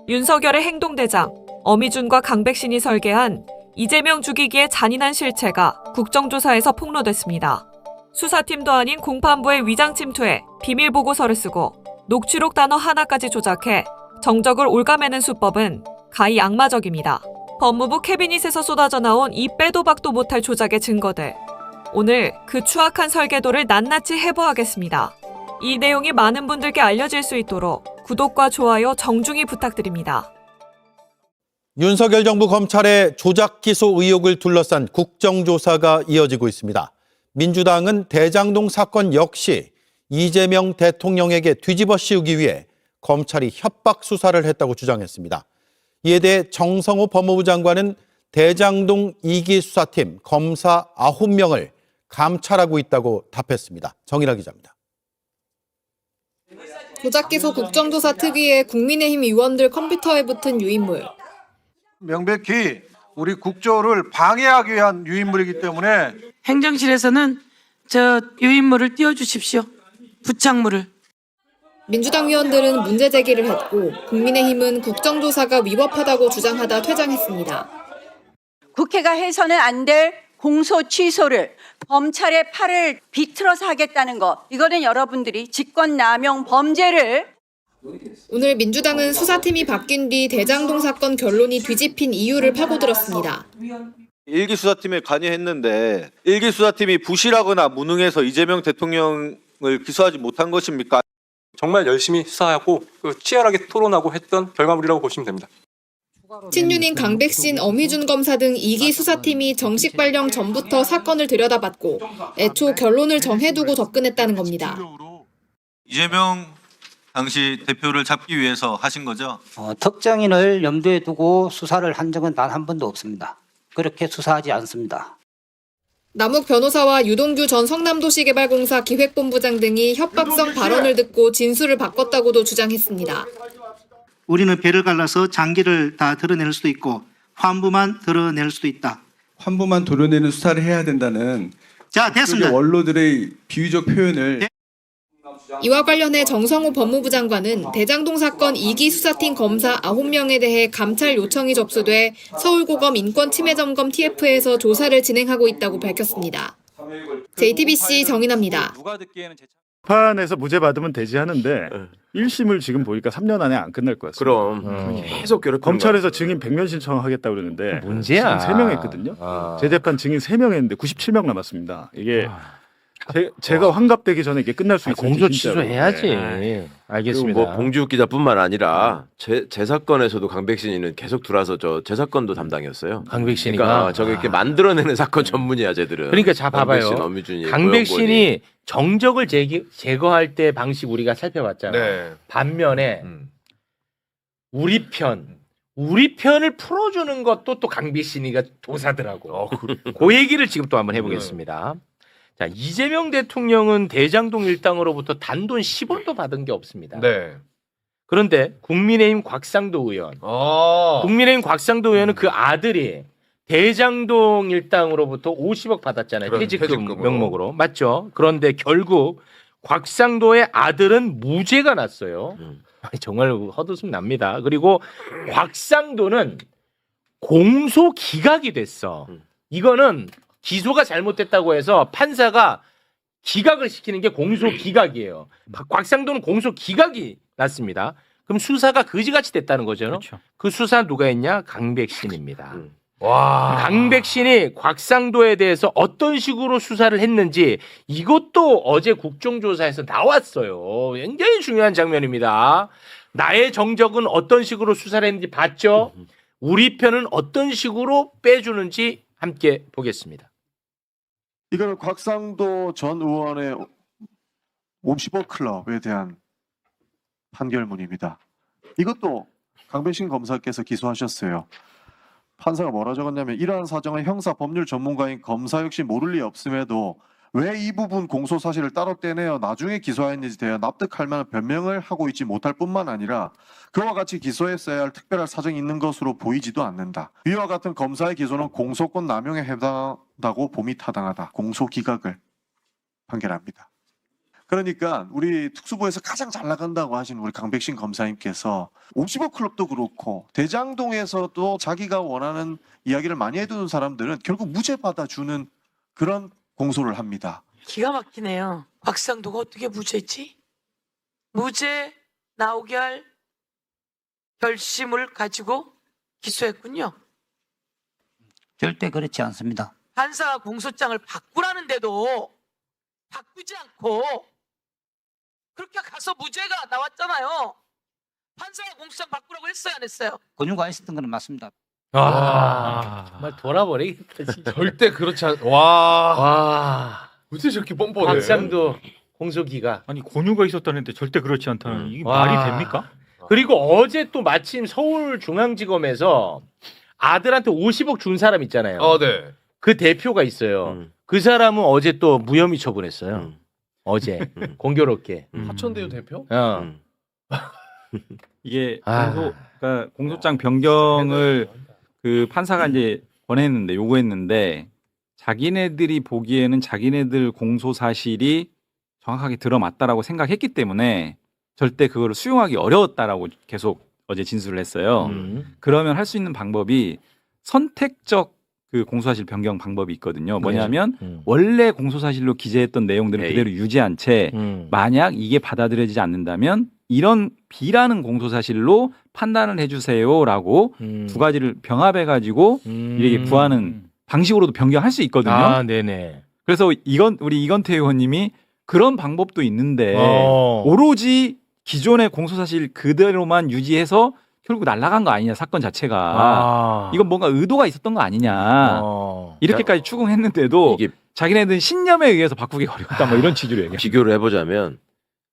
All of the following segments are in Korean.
윤석열의 행동대장, 어미준과 강백신이 설계한 이재명 죽이기의 잔인한 실체가 국정조사에서 폭로됐습니다. 수사팀도 아닌 공판부의 위장 침투에 비밀 보고서를 쓰고 녹취록 단어 하나까지 조작해 정적을 올가매는 수법은 가히 악마적입니다. 법무부 캐비닛에서 쏟아져 나온 이 빼도 박도 못할 조작의 증거들. 오늘 그 추악한 설계도를 낱낱이 해부하겠습니다. 이 내용이 많은 분들께 알려질 수 있도록 구독과 좋아요 정중히 부탁드립니다. 윤석열 정부 검찰의 조작 기소 의혹을 둘러싼 국정조사가 이어지고 있습니다. 민주당은 대장동 사건 역시 이재명 대통령에게 뒤집어 씌우기 위해 검찰이 협박 수사를 했다고 주장했습니다. 이에 대해 정성호 법무부 장관은 대장동 2기 수사팀 검사 9명을 감찰하고 있다고 답했습니다. 정일아 기자입니다. 조작기소 국정조사 특위에 국민의힘 의원들 컴퓨터에 붙은 유인물. 명백히 우리 국조를 방해하기 위한 유인물이기 때문에 행정실에서는 저 유인물을 띄워주십시오. 부착물을. 민주당 의원들은 문제 제기를 했고 국민의힘은 국정조사가 위법하다고 주장하다 퇴장했습니다. 국회가 해서는 안 될 공소 취소를 검찰의 팔을 비틀어서 하겠다는 거, 이거는 여러분들이 직권남용 범죄를. 오늘 민주당은 수사팀이 바뀐 뒤 대장동 사건 결론이 뒤집힌 이유를 파고들었습니다. 1기 수사팀에 관여했는데 1기 수사팀이 부실하거나 무능해서 이재명 대통령을 기소하지 못한 것입니까? 정말 열심히 수사하고 치열하게 토론하고 했던 결과물이라고 보시면 됩니다. 친윤인 강백신, 어미준 검사 등 2기 수사팀이 정식 발령 전부터 사건을 들여다봤고 애초 결론을 정해두고 접근했다는 겁니다. 이재명 당시 대표를 잡기 위해서 하신 거죠? 특정인을 염두에 두고 수사를 한 적은 단 한 번도 없습니다. 그렇게 수사하지 않습니다. 남욱 변호사와 유동규 전 성남도시개발공사 기획본부장 등이 협박성 발언을 듣고 진술을 바꿨다고도 주장했습니다. 우리는 배를 갈라서 장기를 다 드러낼 수도 있고 환부만 드러낼 수도 있다. 환부만 도려내는 수사를 해야 된다는 됐습니다. 원로들의 비유적 표현을. 이와 관련해 정성호 법무부 장관은 대장동 사건 2기 수사팀 검사 9명에 대해 감찰 요청이 접수돼 서울고검 인권침해점검 TF에서 조사를 진행하고 있다고 밝혔습니다. JTBC 정인아입니다. 재판에서 무죄 받으면 되지 하는데 1심을 지금 보니까 3년 안에 안 끝날 것 같습니다. 그럼 계속 괴롭히는 검찰에서 증인 100명 신청하겠다 그러는데 문제야. 지금 3명 했거든요. 재재판 증인 3명 했는데 97명 남았습니다. 이게 제가 환갑되기 전에 이게 끝날 수 있어요. 공소 취소해야지. 네. 알겠습니다. 뭐 봉지욱 기자뿐만 아니라 제 사건에서도 강백신이는 계속 들어와서 제 사건도 담당이었어요. 강백신이가 그러니까 저게 이렇게 만들어내는 사건 전문이야 쟤들은. 그러니까 자 봐봐요. 강백신, 어미준이, 강백신이 정적을 제거할 때 방식 우리가 살펴봤잖아요. 네. 반면에 우리 편을 풀어주는 것도 또 강백신이가 도사더라고. 그 얘기를 지금 또 한번 해보겠습니다. 자, 이재명 대통령은 대장동 일당으로부터 단돈 10원도 받은 게 없습니다. 네. 그런데 국민의힘 곽상도 의원, 국민의힘 곽상도 의원은 그 아들이 대장동 일당으로부터 50억 받았잖아요. 퇴직금 명목으로. 맞죠? 그런데 결국 곽상도의 아들은 무죄가 났어요. 정말 헛웃음 납니다. 그리고 곽상도는 공소 기각이 됐어. 이거는 기소가 잘못됐다고 해서 판사가 기각을 시키는 게 공소 기각이에요. 곽상도는 공소 기각이 났습니다. 그럼 수사가 거지같이 됐다는 거죠. 그렇죠. 그 수사 누가 했냐? 강백신입니다. 와. 강백신이 곽상도에 대해서 어떤 식으로 수사를 했는지 이것도 어제 국정조사에서 나왔어요. 굉장히 중요한 장면입니다. 나의 정적은 어떤 식으로 수사를 했는지 봤죠? 우리 편은 어떤 식으로 빼주는지 함께 보겠습니다. 이거는 곽상도 전 의원의 50억 클럽에 대한 판결문입니다. 이것도 강백신 검사께서 기소하셨어요. 판사가 뭐라 적었냐면 이러한 사정은 형사 법률 전문가인 검사 역시 모를 리 없음에도 왜 이 부분 공소 사실을 따로 떼내어 나중에 기소하였는지 대해 납득할 만한 변명을 하고 있지 못할 뿐만 아니라 그와 같이 기소했어야 할 특별한 사정이 있는 것으로 보이지도 않는다. 이와 같은 검사의 기소는 공소권 남용에 해당한다고 봄이 타당하다. 공소 기각을 판결합니다. 그러니까 우리 특수부에서 가장 잘 나간다고 하신 우리 강백신 검사님께서 50억 클럽도 그렇고 대장동에서도 자기가 원하는 이야기를 많이 해두는 사람들은 결국 무죄 받아주는 그런 공소를 합니다. 기가 막히네요. 곽상도가 어떻게 무죄지? 무죄 나오게 할 결심을 가지고 기소했군요. 절대 그렇지 않습니다. 판사가 공소장을 바꾸라는데도 바꾸지 않고 그렇게 가서 무죄가 나왔잖아요. 판사가 공소장 바꾸라고 했어요, 안 했어요? 권유가 있었던 건 맞습니다. 정말 돌아버리겠다 진짜. 절대 그렇지 않. 와. 어떻게 저렇게 뻔뻔해? 곽상도 공소기가. 아니 권유가 있었다는데 절대 그렇지 않다는 이게 와. 말이 됩니까? 그리고 어제 또 마침 서울중앙지검에서 아들한테 50억 준 사람 있잖아요. 네. 그 대표가 있어요. 그 사람은 어제 또 무혐의 처분했어요. 어제 공교롭게. 하천대유 대표? 이게 그러니까 공소장 변경을 그 판사가 이제 권했는데 요구했는데 자기네들이 보기에는 자기네들 공소 사실이 정확하게 들어맞다라고 생각했기 때문에 절대 그거를 수용하기 어려웠다라고 계속 어제 진술을 했어요. 그러면 할 수 있는 방법이 선택적 그 공소사실 변경 방법이 있거든요. 뭐냐면 원래 공소사실로 기재했던 내용들을 그대로 유지한 채 만약 이게 받아들여지지 않는다면 이런 B라는 공소사실로 판단을 해주세요라고 두 가지를 병합해가지고 이렇게 구하는 방식으로도 변경할 수 있거든요. 아, 네네. 그래서 우리 이건태 의원님이 그런 방법도 있는데 오로지 기존의 공소사실 그대로만 유지해서 결국 날아간 거 아니냐 사건 자체가. 이건 뭔가 의도가 있었던 거 아니냐 이렇게까지 추궁했는데도 자기네들은 신념에 의해서 바꾸기 어렵다 뭐 이런 취지로 얘기해요. 비교를 해보자면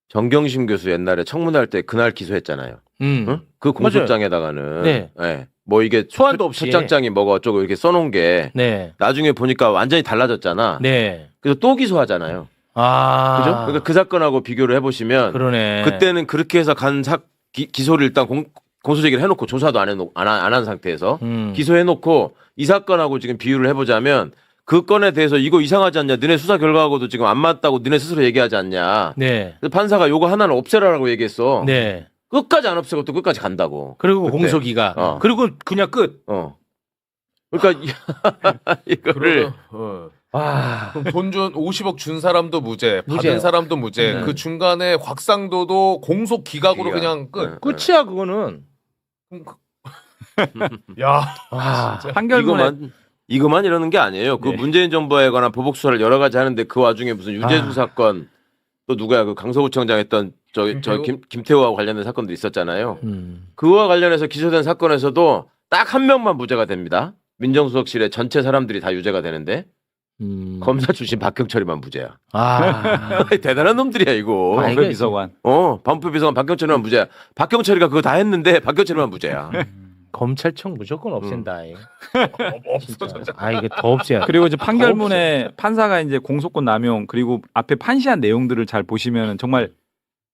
정경심 교수 옛날에 청문할 때 그날 기소했잖아요. 응? 그 공소장에다가는 네. 네. 뭐 이게 소환도 없이 첫 장장이 뭐가 어쩌고 이렇게 써놓은 게 네. 나중에 보니까 완전히 달라졌잖아. 네. 그래서 또 기소하잖아요. 그죠? 그러니까 그 사건하고 비교를 해보시면 그러네. 그때는 그렇게 해서 기소를 일단 공소제기를 해놓고 조사도 안 한 상태에서 기소해놓고 이 사건하고 지금 비유를 해보자면 그 건에 대해서 이거 이상하지 않냐? 너네 수사 결과하고도 지금 안 맞다고 너네 스스로 얘기하지 않냐? 네. 그래서 판사가 요거 하나는 없애라라고 얘기했어. 네. 끝까지 안 없애고 또 끝까지 간다고. 그리고 그때. 공소기가. 그리고 그냥 끝. 그러니까 이거를 그럼 돈 준 50억 준 사람도 무죄, 무죄요. 받은 사람도 무죄. 그 중간에 곽상도도 공소 기각으로 그냥 끝. 끝이야 그거는. 야, 판결문에 이거만 이러는 게 아니에요. 그 문재인 정부에 관한 보복 수사를 여러 가지 하는데 그 와중에 무슨 유재수 사건 또 누구야 그 강서구청장 했던 김태우와 관련된 사건도 있었잖아요. 그와 관련해서 기소된 사건에서도 딱 한 명만 무죄가 됩니다. 민정수석실의 전체 사람들이 다 유죄가 되는데 검사 출신 박경철이만 무죄야. 대단한 놈들이야 이거. 법무비서관. 법무비서관 박경철이만 무죄야. 박경철이가 그거 다 했는데 박경철이만 무죄야. 검찰청 무조건 없앤다. 없어졌잖아. 이게 더 없애야. 그리고 이제 판결문에 판사가 이제 공소권 남용 그리고 앞에 판시한 내용들을 잘 보시면 정말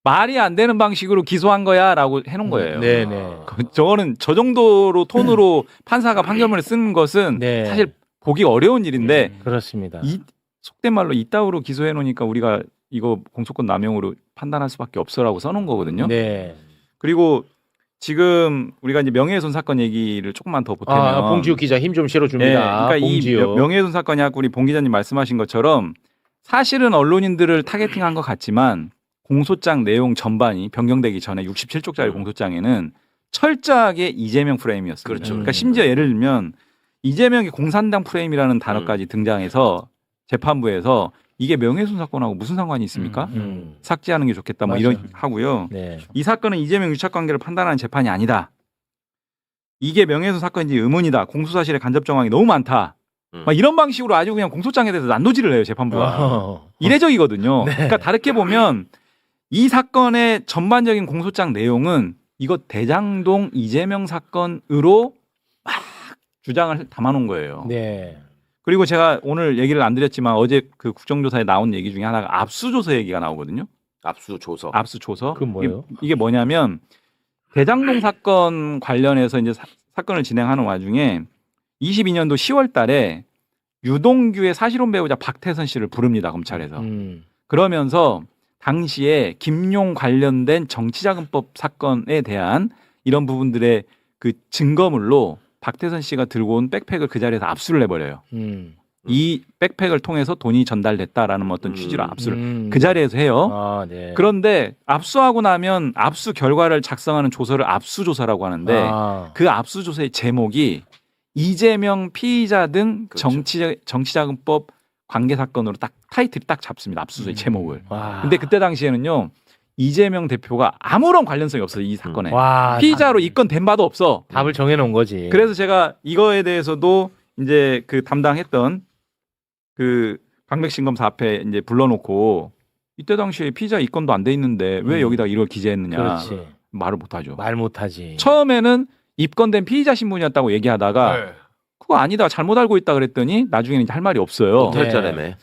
말이 안 되는 방식으로 기소한 거야라고 해놓은 거예요. 네네. 저거는 저 정도로 톤으로 판사가 판결문에 쓰는 것은 사실 보기 어려운 일인데 그렇습니다. 속된 말로 이따위로 기소해 놓으니까 우리가 이거 공소권 남용으로 판단할 수밖에 없어라고 써놓은 거거든요. 네. 그리고 지금 우리가 이제 명예훼손 사건 얘기를 조금만 더 보태면 봉지욱 기자 힘 좀 실어줍니다. 그러니까 봉지욱. 이 명예훼손 사건이 아까 우리 봉 기자님 말씀하신 것처럼 사실은 언론인들을 타겟팅한 것 같지만 공소장 내용 전반이 변경되기 전에 67쪽짜리 공소장에는 철저하게 이재명 프레임이었습니다. 그렇죠. 그러니까 심지어 예를 들면 이재명의 공산당 프레임이라는 단어까지 등장해서 재판부에서 이게 명예훼손 사건하고 무슨 상관이 있습니까? 삭제하는 게 좋겠다 뭐 이런 하고요. 네. 이 사건은 이재명 유착관계를 판단하는 재판이 아니다. 이게 명예훼손 사건인지 의문이다. 공소사실의 간접 정황이 너무 많다. 막 이런 방식으로 아주 그냥 공소장에 대해서 난도질을 해요 재판부가. 이례적이거든요. 그러니까 다르게 보면 이 사건의 전반적인 공소장 내용은 이거 대장동 이재명 사건으로 막 주장을 담아놓은 거예요. 네. 그리고 제가 오늘 얘기를 안 드렸지만 어제 그 국정조사에 나온 얘기 중에 하나가 압수조서 얘기가 나오거든요. 압수조서. 그건 뭐예요? 이게 뭐냐면 대장동 사건 관련해서 이제 사건을 진행하는 와중에 22년도 10월 달에 유동규의 사실혼 배우자 박태선 씨를 부릅니다. 검찰에서. 그러면서 당시에 김용 관련된 정치자금법 사건에 대한 이런 부분들의 그 증거물로 박태선 씨가 들고 온 백팩을 그 자리에서 압수를 해버려요. 이 백팩을 통해서 돈이 전달됐다라는 어떤 취지로 압수를 그 자리에서 해요. 아, 네. 그런데 압수하고 나면 압수 결과를 작성하는 조서를 압수조사라고 하는데 그 압수조사의 제목이 이재명 피의자 등 정치자금법 관계 사건으로 딱 타이틀이 딱 잡습니다. 압수조사의 제목을. 근데 그때 당시에는요. 이재명 대표가 아무런 관련성이 없어요. 이 사건에. 피의자로 입건된 바도 없어. 답을 정해놓은 거지. 그래서 제가 이거에 대해서도 이제 그 담당했던 그 강백신 검사 앞에 이제 불러놓고 이때 당시에 피의자 입건도 안 돼 있는데 왜 여기다 이걸 기재했느냐. 그렇지. 말을 못하죠. 말 못하지. 처음에는 입건된 피의자 신분이었다고 얘기하다가 그거 아니다 잘못 알고 있다 그랬더니 나중에는 이제 할 말이 없어요. 탈자라네.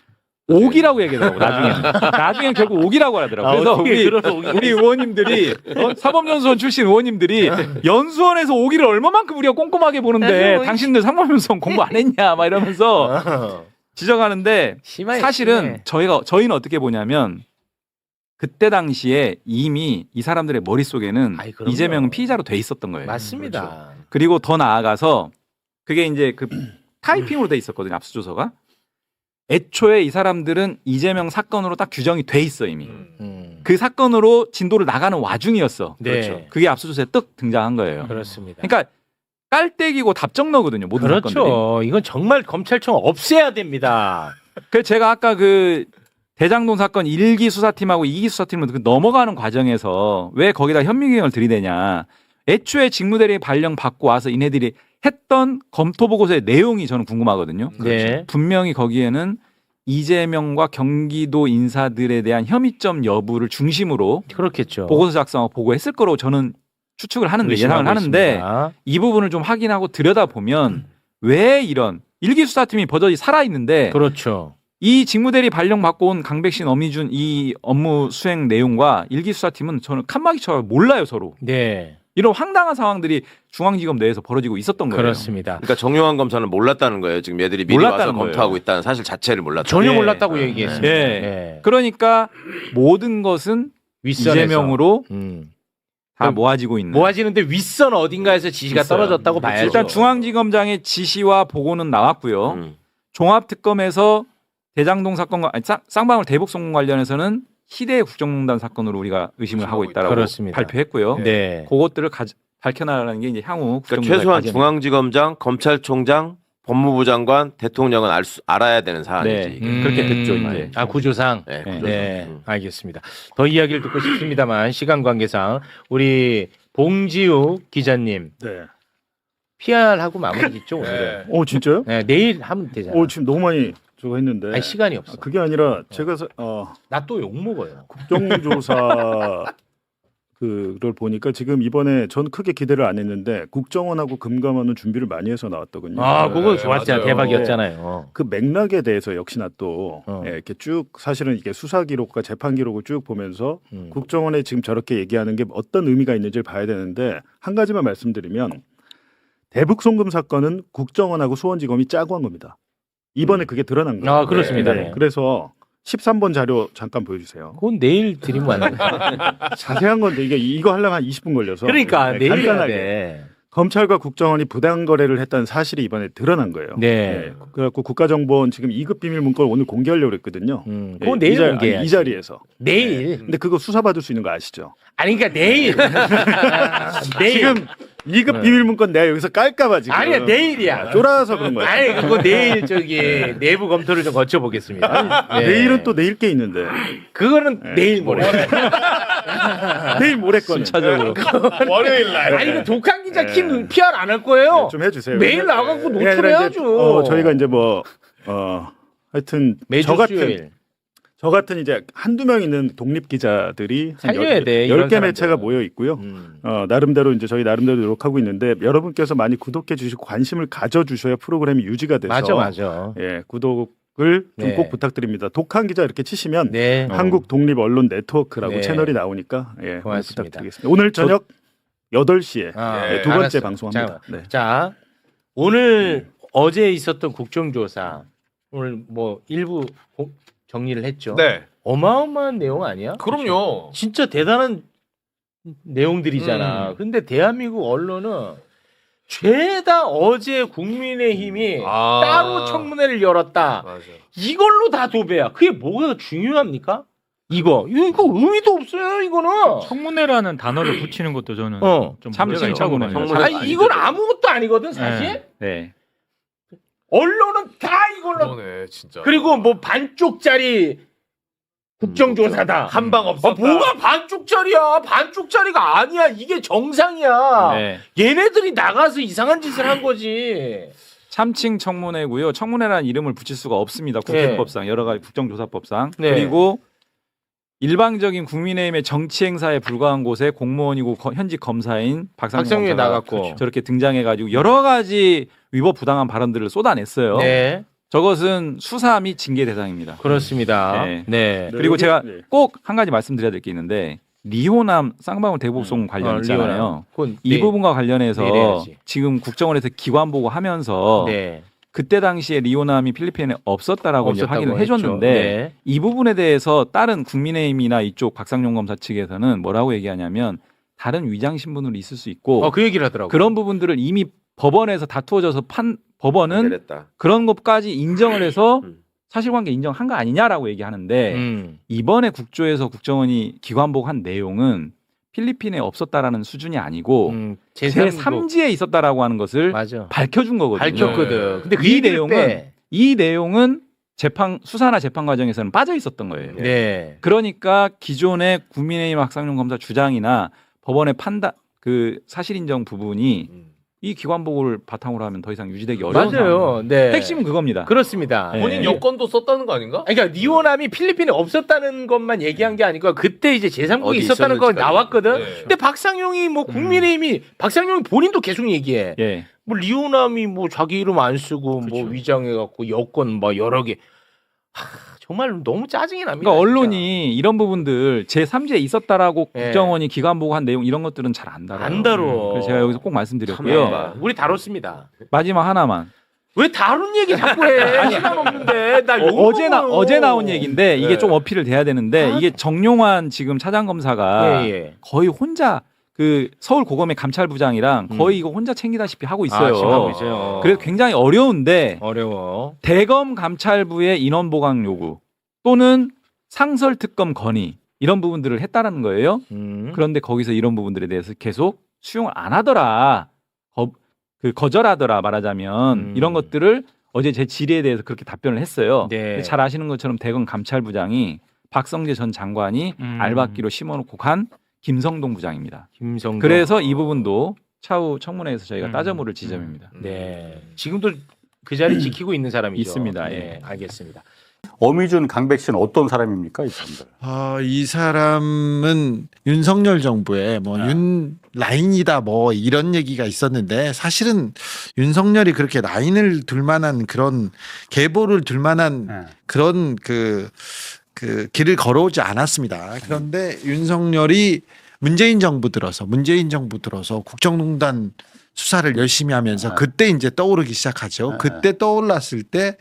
옥이라고 얘기하더라고 나중에는 결국 옥이라고 하더라고. 그래서 우리 의원님들이 사법연수원 출신 의원님들이 연수원에서 옥이를 얼마만큼 우리가 꼼꼼하게 보는데 당신들 사법연수원 공부 안 했냐 막 이러면서 지적하는데 사실은 저희는 어떻게 보냐면 그때 당시에 이미 이 사람들의 머릿속에는 이재명은 피의자로 돼 있었던 거예요. 맞습니다. 그렇죠. 그리고 더 나아가서 그게 이제 그 타이핑으로 돼 있었거든요. 압수조서가. 애초에 이 사람들은 이재명 사건으로 딱 규정이 돼 있어 이미. 그 사건으로 진도를 나가는 와중이었어. 네. 그렇죠. 그게 압수조사에 떡 등장한 거예요. 그렇습니다. 그러니까 깔때기고 답정너거든요. 모든 그렇죠. 사건들이. 이건 정말 검찰청 없애야 됩니다. 그래서 제가 아까 그 대장동 사건 1기 수사팀하고 2기 수사팀으로 그 넘어가는 과정에서 왜 거기다 현미경을 들이대냐. 애초에 직무대리 발령 받고 와서 이네들이 했던 검토 보고서의 내용이 저는 궁금하거든요. 네. 분명히 거기에는 이재명과 경기도 인사들에 대한 혐의점 여부를 중심으로 그렇겠죠. 보고서 작성하고 보고했을 거로 저는 추측을 하는데 예상을 하는데 있습니다. 이 부분을 좀 확인하고 들여다보면 왜 이런 일기 수사팀이 버젓이 살아 있는데 그렇죠. 이 직무대리 발령 받고 온 강백신, 어미준 이 업무 수행 내용과 일기 수사팀은 저는 칸막이처럼 몰라요 서로. 네. 이런 황당한 상황들이 중앙지검 내에서 벌어지고 있었던 거예요. 그렇습니다. 그러니까 정용환 검사는 몰랐다는 거예요. 지금 얘들이 미리 와서 몰랐다는 검토하고 거예요. 있다는 사실 자체를 몰랐다. 전혀 네. 몰랐다고 얘기했습니다. 네. 네. 그러니까 모든 것은 윗선에서. 이재명으로 다 모아지고 있는. 모아지는데 윗선 어딘가에서 지시가 있어요. 떨어졌다고 봐야죠. 일단 중앙지검장의 지시와 보고는 나왔고요. 종합특검에서 대장동 사건과 아니, 쌍방울 대북송금 관련해서는 희대 국정농단 사건으로 우리가 의심을 하고 있다라고 그렇습니다. 발표했고요. 네. 그것들을 밝혀나가는 게 이제 향후 그러니까 최소한 중앙지검장, 검찰총장, 법무부 장관, 대통령은 알아야 되는 사안이지. 그렇게 됐죠 이제. 아 구조상. 네, 네, 알겠습니다. 더 이야기를 듣고 싶습니다만 시간 관계상 우리 봉지욱 기자님. 네. PR하고 마무리 짓죠 오늘은. 진짜요? 네, 내일 하면 되잖아요. 지금 너무 많이 저거 했는데. 아니, 시간이 없어. 그게 아니라 제가 나 또 욕 먹어요. 국정조사 그걸 보니까 지금 이번에 전 크게 기대를 안 했는데 국정원하고 금감원은 준비를 많이 해서 나왔더군요. 아, 그거 좋았잖아요. 대박이었잖아요. 그 맥락에 대해서 역시나 또 이렇게 쭉 사실은 이게 수사 기록과 재판 기록을 쭉 보면서 국정원에 지금 저렇게 얘기하는 게 어떤 의미가 있는지를 봐야 되는데 한 가지만 말씀드리면 대북 송금 사건은 국정원하고 수원지검이 짜고 한 겁니다. 이번에 그게 드러난 거예요. 아, 그렇습니다. 네. 그래서 13번 자료 잠깐 보여주세요. 그건 내일 드리면 안 돼요. 자세한 건데 이거 하려면 한 20분 걸려서. 그러니까 내일 간단하게. 돼. 검찰과 국정원이 부당 거래를 했다는 사실이 이번에 드러난 거예요. 네. 그래갖고 국가정보원 지금 2급 비밀 문건을 오늘 공개하려고 그랬거든요. 그건 내일 공개해야지. 이 자리에서. 내일. 근데 그거 수사받을 수 있는 거 아시죠? 아니 그러니까 내일. 내일. 지금 2급 비밀 문건 내가 여기서 깔까봐 지금. 아니야 내일이야. 쫄아서 그런 거야. 아니 그거 내일 내부 검토를 좀 거쳐보겠습니다. 네. 내일은 또 내일 게 있는데. 그거는 내일 모레. 내일 모레 거는. 순차적으로. 월요일 날. 아니 이거 독한 기자 킴 PR 안 할 거예요? 좀 해주세요. 매일 나가고 그게 아니라 노출해야죠. 저희가 이제 하여튼 매주 수요일. 저 같은 이제 한두 명 있는 독립 기자들이 살려야 돼. 이런 10개 매체가 모여 있고요. 나름대로 이제 저희 나름대로 노력하고 있는데 여러분께서 많이 구독해 주시고 관심을 가져 주셔야 프로그램이 유지가 돼서 맞아. 예, 구독을 좀 꼭 부탁드립니다. 독한 기자 이렇게 치시면 한국 독립 언론 네트워크라고 채널이 나오니까 고맙습니다. 부탁드리겠습니다. 오늘 저녁 8시에 두 번째 알았어요. 방송합니다. 자, 오늘 어제 있었던 국정조사 오늘 뭐 일부 정리를 했죠. 네. 어마어마한 내용 아니야? 그럼요. 진짜 대단한 내용들이잖아. 근데 대한민국 언론은 죄다 어제 국민의힘이 따로 청문회를 열었다. 이걸로 다 도배야. 그게 뭐가 중요합니까? 이거 의미도 없어요. 이거는 청문회라는 단어를 붙이는 것도 저는 좀 문제가 있다고 봐요. 아니 이건 아무것도 아니거든 사실. 네. 언론은 다 이걸로. 그러네, 진짜. 그리고 뭐 반쪽짜리 국정조사다. 한 방 없었다. 뭐가 반쪽짜리야? 반쪽짜리가 아니야. 이게 정상이야. 네. 얘네들이 나가서 이상한 짓을 한 거지. 참칭 청문회고요. 청문회라는 이름을 붙일 수가 없습니다. 국회법상 여러 가지 국정조사법상. 네. 그리고 일방적인 국민의힘의 정치 행사에 불과한 곳에 공무원이고 현직 검사인 박상용이 나갔고 저렇게 등장해가지고 여러 가지 위법 부당한 발언들을 쏟아냈어요. 네. 저것은 수사 및 징계 대상입니다. 그렇습니다. 네. 네. 그리고 제가 꼭 한 가지 말씀드려야 될 게 있는데 리호남 쌍방울 대북송 관련 있잖아요. 이 부분과 관련해서 내려야지. 지금 국정원에서 기관 보고하면서 네. 그때 당시에 리호남이 필리핀에 없었다라고 이제 없었다고 확인을 했죠. 해줬는데 네. 이 부분에 대해서 다른 국민의힘이나 이쪽 박상용 검사 측에서는 뭐라고 얘기하냐면 다른 위장 신분으로 있을 수 있고 그 얘기를 하더라고요. 그런 부분들을 이미 법원에서 다투어져서 법원은 내렸다. 그런 것까지 인정을 해서 사실관계 인정한 거 아니냐라고 얘기하는데 이번에 국조에서 국정원이 기관보고한 내용은 필리핀에 없었다라는 수준이 아니고 제3지에 있었다라고 하는 것을 맞아. 밝혀준 거거든요. 밝혔거든. 근데 그 이 내용은 수사나 재판 과정에서는 빠져 있었던 거예요. 네. 그러니까 기존의 국민의힘 박상용 검사 주장이나 법원의 판단 그 사실 인정 부분이 이 기관 보고를 바탕으로 하면 더 이상 유지되기 어려운 맞아요. 상황입니다. 네. 핵심은 그겁니다. 그렇습니다. 본인 여권도 썼다는 거 아닌가? 그러니까 리오남이 필리핀에 없었다는 것만 얘기한 게 아니고 그때 이제 제3국에 있었다는 거 나왔거든. 네. 근데 박상용이 뭐 국민의힘이 박상용이 본인도 계속 얘기해. 예. 뭐 리오남이 뭐 자기 이름 안 쓰고 뭐 위장해 갖고 여권 뭐 여러 개. 정말 너무 짜증이 납니다. 그러니까 언론이 이런 부분들 제3지에 있었다라고 예. 국정원이 기관 보고한 내용 이런 것들은 잘 안 다뤄요. 안 다뤄. 그래서 제가 여기서 꼭 말씀드렸고요. 네. 우리 다뤘습니다. 마지막 하나만. 왜 다룬 얘기 자꾸 해? 시간 없는데 나 어제 나온 얘기인데 이게 좀 어필을 돼야 되는데 이게 정용환 지금 차장검사가 거의 혼자 그 서울 고검의 감찰부장이랑 거의 이거 혼자 챙기다시피 하고 있어요. 그래서 굉장히 어려운데 어려워. 대검 감찰부의 인원 보강 요구 또는 상설 특검 건의 이런 부분들을 했다라는 거예요. 그런데 거기서 이런 부분들에 대해서 계속 수용을 안 하더라. 거절하더라 말하자면 이런 것들을 어제 제 질의에 대해서 그렇게 답변을 했어요. 근데 잘 아시는 것처럼 대검 감찰부장이 박성재 전 장관이 알박기로 심어놓고 간 김성동 부장입니다. 그래서 이 부분도 차후 청문회에서 저희가 따져 물을 지점입니다. 네. 지금도 그 자리 지키고 있는 사람이죠. 있습니다. 네, 알겠습니다. 어미준, 강백신 어떤 사람입니까, 이 사람들? 이 사람은 윤석열 정부의 윤 라인이다 이런 얘기가 있었는데 사실은 윤석열이 그렇게 라인을 둘 만한 그런 계보를 둘 만한 그런 그 길을 걸어오지 않았습니다. 그런데 윤석열이 문재인 정부 들어서 국정농단 수사를 열심히 하면서 그때 이제 떠오르기 시작하죠. 그때 떠올랐을 때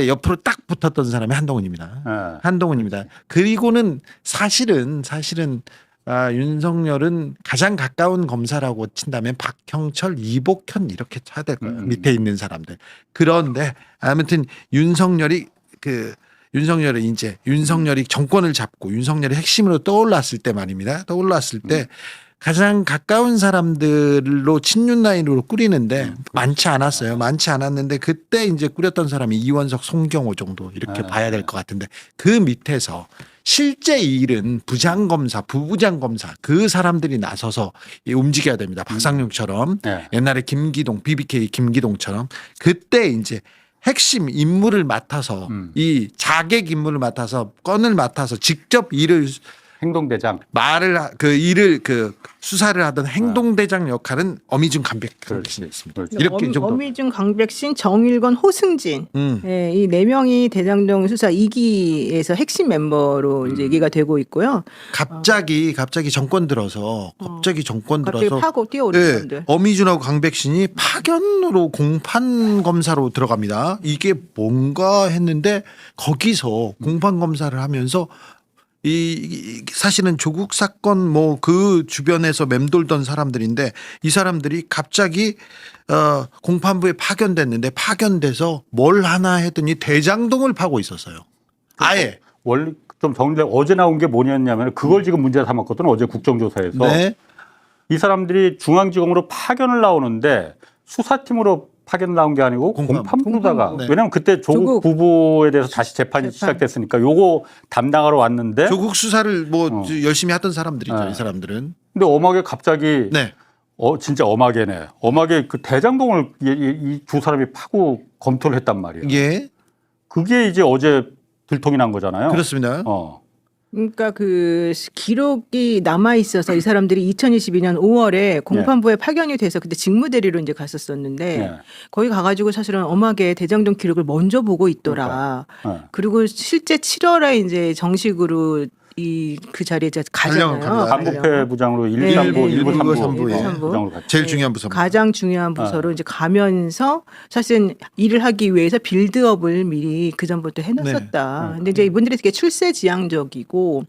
옆으로 딱 붙었던 사람이 한동훈입니다. 한동훈입니다. 그리고는 사실은 윤석열은 가장 가까운 검사라고 친다면 박형철, 이복현 이렇게 쳐야 될 거예요. 밑에 있는 사람들. 그런데 아무튼 윤석열이 정권을 잡고 윤석열이 핵심으로 떠올랐을 때 말입니다. 떠올랐을 때 가장 가까운 사람들로 친윤 라인으로 꾸리는데 많지 않았어요. 많지 않았는데 그때 이제 꾸렸던 사람이 이원석, 송경호 정도 이렇게 봐야 될 것 같은데 그 밑에서 실제 일은 부장검사, 부부장검사 그 사람들이 나서서 움직여야 됩니다. 박상용처럼 옛날에 김기동, BBK 김기동처럼 그때 이제 핵심 임무를 맡아서 이 자객 임무를 맡아서 건을 맡아서 직접 일을 행동대장. 일을 수사를 하던 행동대장 역할은 어미준 강백신이 있습니다. 이렇게 정도. 어미준, 강백신, 정일건, 호승진 예, 이 4명이 대장동 수사 2기에서 핵심 멤버로 이제 얘기가 되고 있고요. 갑자기 정권 들어서 갑자기 파고 뛰어오른 분들. 어미준하고 강백신이 파견으로 공판 검사로 들어갑니다. 이게 뭔가 했는데 거기서 공판 검사를 하면서 사실은 조국 사건 그 주변에서 맴돌던 사람들인데 이 사람들이 갑자기 공판부에 파견돼서 뭘 하나 했더니 대장동을 파고 있었어요. 아예. 원래 좀 정리돼 어제 나온 게 뭐냐면 그걸 지금 문제 삼았거든. 어제 국정조사에서. 네. 이 사람들이 중앙지검으로 파견을 나오는데 수사팀으로 파견 나온 게 아니고 공판부다가 네. 왜냐하면 그때 조국 부부에 대해서 다시 재판이 시작됐으니까 요거 담당하러 왔는데 조국 수사를 열심히 하던 사람들이죠. 이 사람들은. 근데 엄하게 갑자기 네. 진짜 엄하게네. 엄하게 그 대장동을 이 두 사람이 파고 검토를 했단 말이에요. 예. 그게 이제 어제 들통이 난 거잖아요. 그렇습니다. 그러니까 그 기록이 남아 있어서 이 사람들이 2022년 5월에 공판부에 파견이 돼서 그때 직무대리로 이제 갔었었는데 거기 가가지고 사실은 엄하게 대장동 기록을 먼저 보고 있더라. 그리고 실제 7월에 이제 정식으로 그 자리에 이제 가잖아요. 반부패 부장으로 1, 3부 부장으로 제일 중요한 부서. 가장 중요한 부서로 이제 가면서 사실은 일을 하기 위해서 빌드업을 미리 그 전부터 해놨었다. 근데 이제 이분들이 되게 출세지향적이고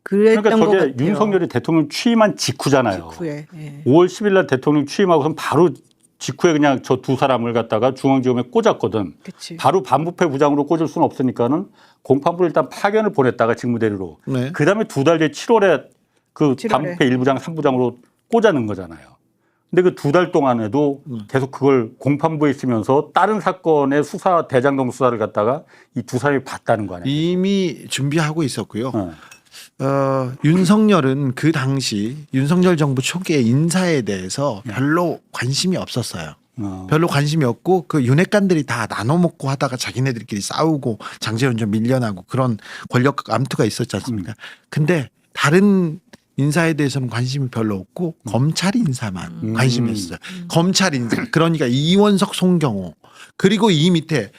그랬던 그러니까 것 저게 같아요. 윤석열이 대통령 취임한 직후잖아요. 직후에. 5월 10일 날 대통령 취임하고선 바로 직후에 그냥 저 두 사람을 갖다가 중앙지검에 꽂았거든. 그치. 바로 반부패 부장으로 꽂을 수는 없으니까는 공판부로 일단 파견을 보냈다가 직무대리로. 네. 그다음에 두 달 뒤에 7월에 그 7월에. 반부패 1부장, 3부장으로 꽂아는 거잖아요. 근데 그 두 달 동안에도 계속 그걸 공판부에 있으면서 다른 사건의 수사 대장동 수사를 갖다가 이 두 사람이 봤다는 거 아니에요? 이미 준비하고 있었고요. 윤석열은 그 당시 윤석열 정부 초기에 인사에 대해서 별로 관심이 없었어요. 별로 관심이 없고 그 윤핵관들이 다 나눠 먹고 하다가 자기네들끼리 싸우고 장제원 좀 밀려나고 그런 권력 암투가 있었지 않습니까? 근데 다른 인사에 대해서는 관심이 별로 없고 검찰 인사만 관심이 있어요. 검찰 인사. 그러니까 이원석, 송경호 그리고 이 밑에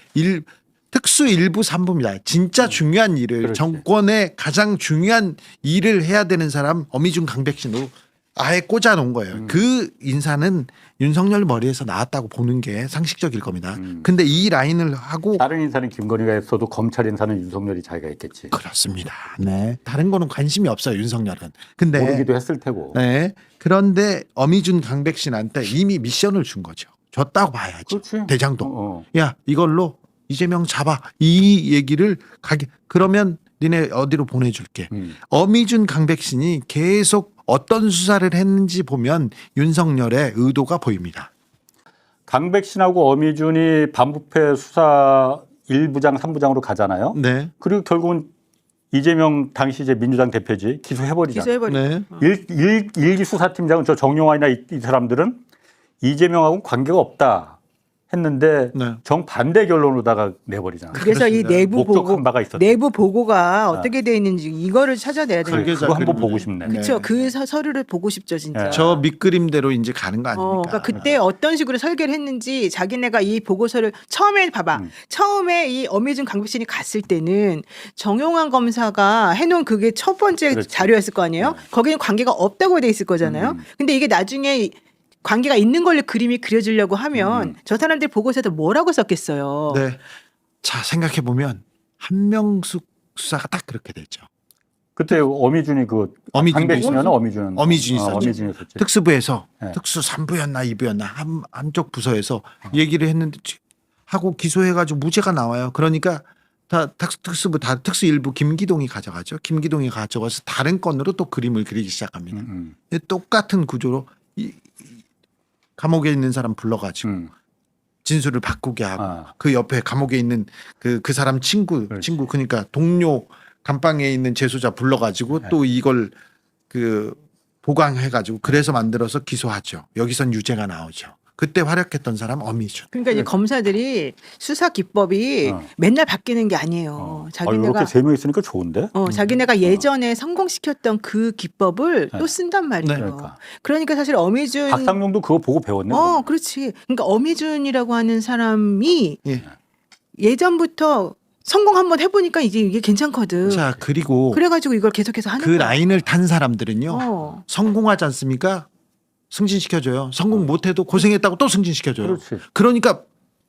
특수 1부 3부입니다. 진짜 중요한 일을 정권의 가장 중요한 일을 해야 되는 사람 어미준 강백신으로 아예 꽂아 놓은 거예요. 그 인사는 윤석열 머리에서 나왔다고 보는 게 상식적일 겁니다. 근데 이 라인을 하고 다른 인사는 김건희가 했어도 검찰 인사는 윤석열이 자기가 했겠지. 그렇습니다. 네. 다른 거는 관심이 없어요. 윤석열은. 근데 모르기도 했을 테고. 네. 그런데 어미준 강백신한테 이미 미션을 준 거죠. 줬다고 봐야죠. 그렇지. 대장동. 야 이걸로 이재명 잡아. 이 얘기를 그러면 니네 어디로 보내줄게. 어미준 강백신이 계속 어떤 수사를 했는지 보면 윤석열의 의도가 보입니다. 강백신하고 어미준이 반부패 수사 1부장, 3부장으로 가잖아요. 네. 그리고 결국은 이재명 당시 이제 민주당 대표지 기소해버리잖아요. 네. 일기 수사팀장은 저 정용환이나 이 사람들은 이재명하고는 관계가 없다 했는데 정반대 결론으로다가 내버리잖아요. 그래서 이 내부 목적한 바가 있었죠. 내부 보고가 어떻게 돼 있는지 이거를 찾아내야 되는 그거 한번 보고 싶네. 그렇죠. 그 서류를 보고 싶죠, 진짜. 저 밑그림대로 이제 가는 거 아닙니까? 그러니까 그때 어떤 식으로 설계를 했는지 자기네가 이 보고서를 처음에 봐봐. 처음에 이 어미준 강백신이 갔을 때는 정용환 검사가 해놓은 그게 첫 번째 자료였을 거 아니에요? 거기는 관계가 없다고 돼 있을 거잖아요. 근데 이게 나중에 관계가 있는 걸로 그림이 그려지려고 하면 저 사람들 보고서에도 뭐라고 썼겠어요. 네. 자 생각해 보면 한명숙 수사가 딱 그렇게 됐죠. 그때 어미준이 강백신이나 어미준이 있었죠. 어미준이었지. 특수부에서 특수 3부였나 2부였나 한쪽 부서에서 얘기를 했는데 하고 기소해가지고 무죄가 나와요. 그러니까 다 특수부 다 특수 1부 김기동이 가져가죠. 김기동이 가져가서 다른 건으로 또 그림을 그리기 시작합니다. 똑같은 구조로 감옥에 있는 사람 불러가지고 진술을 바꾸게 하고 그 옆에 감옥에 있는 그 사람 친구 그러니까 동료 감방에 있는 재소자 불러가지고 또 이걸 보강해가지고 그래서 만들어서 기소하죠. 여기선 유죄가 나오죠. 그때 활약했던 사람 어미준. 그러니까 이제 검사들이 수사 기법이 맨날 바뀌는 게 아니에요. 자기네가 이렇게 3명 있으니까 좋은데? 자기네가 예전에 성공시켰던 그 기법을 또 쓴단 말이에요. 그러니까 사실 어미준 박상용도 그거 보고 배웠네. 그렇지. 그러니까 어미준이라고 하는 사람이 예전부터 성공 한번 해보니까 이게 괜찮거든. 자, 그리고 그래가지고 이걸 계속해서 하는 그 거야. 라인을 탄 사람들은요. 성공하지 않습니까? 승진시켜줘요. 성공 못해도 고생했다고 또 승진시켜줘요. 그러니까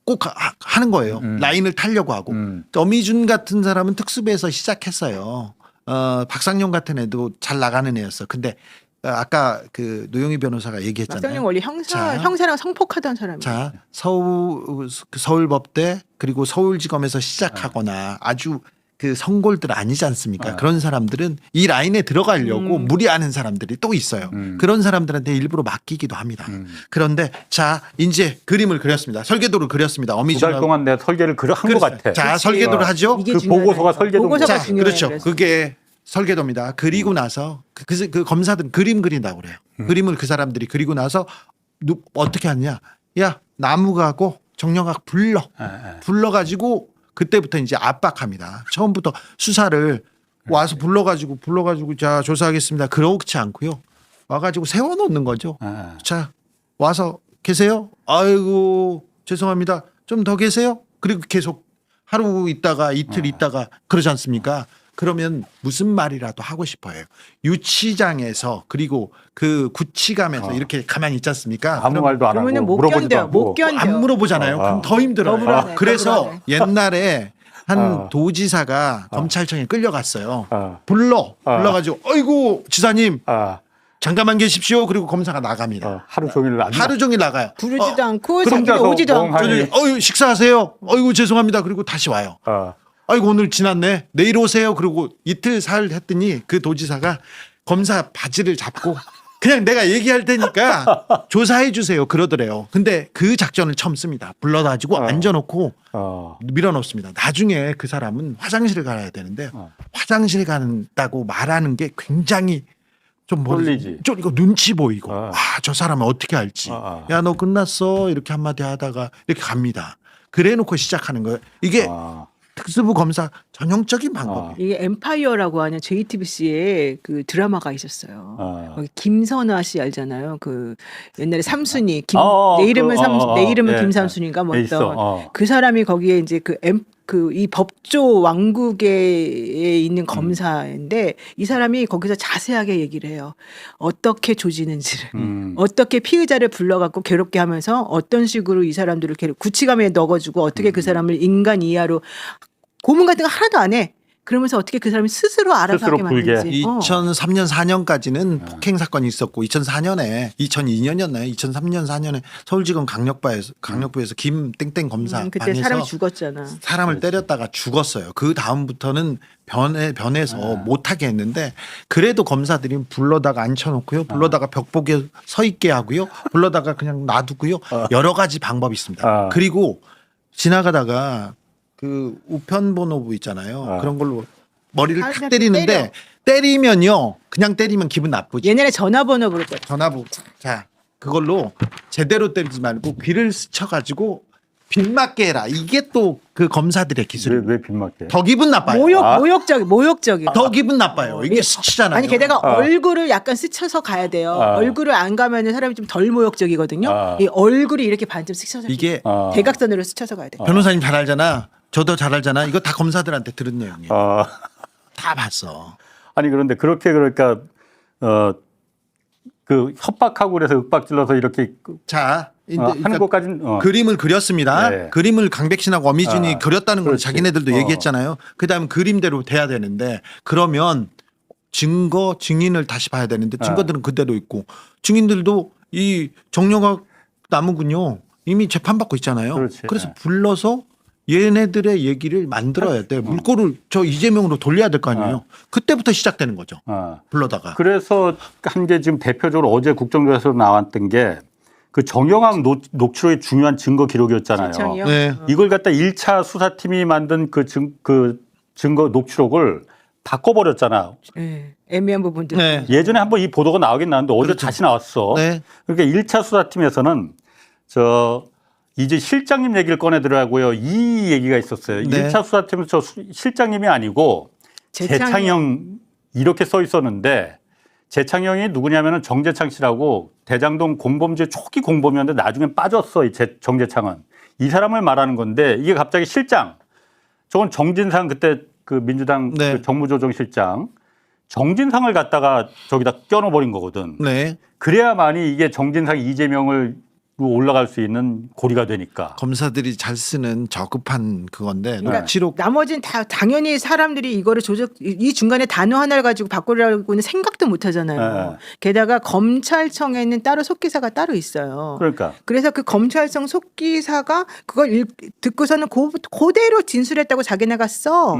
꼭 하는 거예요. 라인을 타려고 하고. 어미준 같은 사람은 특수부에서 시작했어요. 박상용 같은 애도 잘 나가는 애였어. 근데 아까 그 노영희 변호사가 얘기했잖아요. 박상용 원래 형사랑 성폭하던 사람이에요. 자, 서울법대 그리고 서울지검에서 시작하거나 아주 그 성골들 아니지 않습니까? 그런 사람들은 이 라인에 들어가려고 무리하는 사람들이 또 있어요. 그런 사람들한테 일부러 맡기기도 합니다. 그런데 자, 이제 그림을 그렸습니다. 설계도를 그렸습니다. 어미준 2달 동안 내 설계를 한 것 같아. 자, 설계도를 하죠. 그 보고서가 설계도. 자, 그렇죠. 그게 설계도입니다. 그리고 나서 그 검사들은 그림 그린다고 그래요. 그림을 그 사람들이 그리고 나서 어떻게 하느냐? 야, 나무가고 정영학 불러가지고 그때부터 이제 압박합니다. 처음부터 수사를 와서 불러가지고 자 조사하겠습니다. 그렇지 않고요. 와가지고 세워놓는 거죠. 자, 와서 계세요? 아이고 죄송합니다. 좀 더 계세요? 그리고 계속 하루 있다가 이틀 있다가 그러지 않습니까? 그러면 무슨 말이라도 하고 싶어요. 유치장에서 그리고 그 구치감에서 이렇게 가만히 있지 않습니까? 아무 말도 안 하고 못 견뎌. 안 물어보잖아요. 그럼 더 힘들어요. 그래서 옛날에 한 도지사가 검찰청에 끌려갔어요. 불러가지고 어이구 지사님 잠깐만 계십시오. 그리고 검사가 나갑니다. 하루 종일 나가요. 부르지도 않고 자기는 오지도 않고. 식사하세요. 어이구 죄송합니다. 그리고 다시 와요. 아이고 오늘 지났네. 내일 오세요. 그리고 이틀 사흘 했더니 그 도지사가 검사 바지를 잡고 그냥 내가 얘기할 테니까 조사해 주세요. 그러더래요. 근데 그 작전을 처음 씁니다. 불러가지고 앉아놓고 밀어넣습니다. 나중에 그 사람은 화장실을 가야 되는데 화장실 간다고 말하는 게 굉장히 좀 좀 이거 눈치 보이고 저 사람은 어떻게 할지. 야, 너 끝났어. 이렇게 한마디 하다가 이렇게 갑니다. 그래놓고 시작하는 거예요. 이게 특수부 검사 전형적인 방법이에요. 이게 엠파이어라고 하는 JTBC에 그 드라마가 있었어요. 거기 김선아 씨 알잖아요. 그 옛날에 삼순이 내 이름은 김삼순인가 뭐 어떤 그 사람이 거기에 이제 이 법조 왕국에 있는 검사인데 이 사람이 거기서 자세하게 얘기를 해요. 어떻게 조지는지를, 어떻게 피의자를 불러갖고 괴롭게 하면서 어떤 식으로 이 사람들을 구치감에 넣어가지고 어떻게 그 사람을 인간 이하로 고문 같은 거 하나도 안 해. 그러면서 어떻게 그 사람이 스스로 알아서 하게 만든지. 2003년 4년까지는 폭행 사건이 있었고 2004년에 2002년이었나요? 2003년 4년에 서울지검 강력부에서 김 땡땡 검사 그때 반에서 사람이 죽었잖아. 사람을 때렸다가 죽었어요. 그 다음부터는 변해서 못하게 했는데 그래도 검사들이 불러다가 앉혀놓고요. 불러다가 벽보기에 서 있게 하고요. 불러다가 그냥 놔두고요. 여러 가지 방법이 있습니다. 그리고 지나가다가 그 우편번호부 있잖아요. 그런 걸로 머리를 탁 때리는데 때리면요. 그냥 때리면 기분 나쁘지. 옛날에 전화번호 부르죠. 전화번호. 자, 그걸로 제대로 때리지 말고 귀를 스쳐가지고 빗맞게 해라. 이게 또 그 검사들의 기술이에요. 왜 빗맞게? 더 기분 나빠요. 모욕적이. 더 기분 나빠요. 이게 스치잖아요. 아니 게다가 얼굴을 약간 스쳐서 가야 돼요. 얼굴을 안 가면은 사람이 좀 덜 모욕적이거든요. 이 얼굴이 이렇게 반쯤 스쳐서 이게 대각선으로 스쳐서 가야 돼. 변호사님 잘 알잖아. 저도 잘 알잖아. 이거 다 검사들한테 들은 내용이에요. 다 봤어. 아니 그런데 그렇게 그러니까 그 협박하고 그래서 윽박질러서 이렇게 하는 것까지는 그림을 그렸습니다. 네. 그림을 강백신하고 어미준이 그렸다는 걸 자기네들도 얘기했잖아요. 그다음에 그림대로 돼야 되는데 그러면 증인을 다시 봐야 되는데 증거들은 그대로 있고 증인들도 이 정영학 나무군요. 이미 재판받고 있잖아요. 그래서 불러서 얘네들의 얘기를 만들어야 돼. 물꼬를 저 이재명으로 돌려야 될 거 아니에요. 그때부터 시작되는 거죠. 불러다가. 그래서 한 게 지금 대표적으로 어제 국정조사에서 나왔던 게 그 정영학 녹취록의 중요한 증거 기록이었잖아요. 네. 이걸 갖다 1차 수사팀이 만든 그 증거 녹취록을 바꿔버렸잖아. 네. 애매한 부분들. 네. 예전에 한번 이 보도가 나오긴 나왔는데 어제 다시 나왔어. 그러니까 1차 수사팀에서는 이제 실장님 얘기를 꺼내더라고요. 이 얘기가 있었어요. 네. 1차 수사팀에서 실장님이 아니고 재창형 이렇게 써 있었는데 재창형이 누구냐면은 정재창 씨라고 대장동 공범죄 초기 공범이었는데 나중에 빠졌어. 이 정재창은. 이 사람을 말하는 건데 이게 갑자기 실장. 저건 정진상 그때 그 민주당 그 정무조정실장 정진상을 갖다가 저기다 껴넣어버린 거거든. 네. 그래야만이 이게 정진상 이재명을 올라갈 수 있는 고리가 되니까. 검사들이 잘 쓰는 저급한 그건데 그러니까 녹취록 나머지는 다 당연히 사람들이 이거를 이 중간에 단어 하나를 가지고 바꾸려고는 생각도 못 하잖아요. 네. 게다가 검찰청에는 따로 속기사가 따로 있어요. 그러니까. 그래서 그 검찰청 속기사가 그걸 듣고서는 그대로 진술했다고 자기네가 써.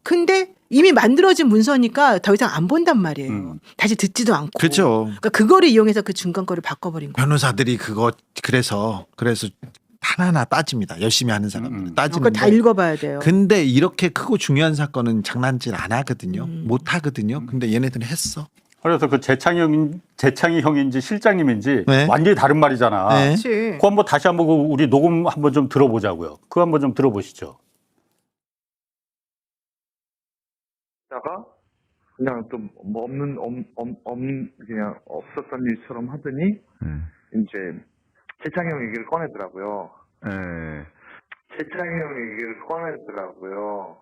근데 이미 만들어진 문서니까 더 이상 안 본단 말이에요. 다시 듣지도 않고. 그렇죠. 그러니까 그거를 이용해서 그 중간 거를 바꿔버린 거예요. 변호사들이 그거 그래서 하나하나 따집니다. 열심히 하는 사람들 따지는데 그거 다 읽어봐야 돼요. 근데 이렇게 크고 중요한 사건은 장난질 안 하거든요. 못 하거든요. 근데 얘네들은 했어. 그래서 그 재창이 형인지 실장님인지 네. 완전히 다른 말이잖아. 네. 그렇지. 그거 한번 다시 한번 우리 녹음 한번 좀 들어보자고요. 그거 한번 좀 들어보시죠. 다가 그냥 좀 뭐 없는 그냥 없었던 일처럼 하더니 이제 재창형 얘기를 꺼내더라고요. 재창형 얘기를 꺼내더라고요.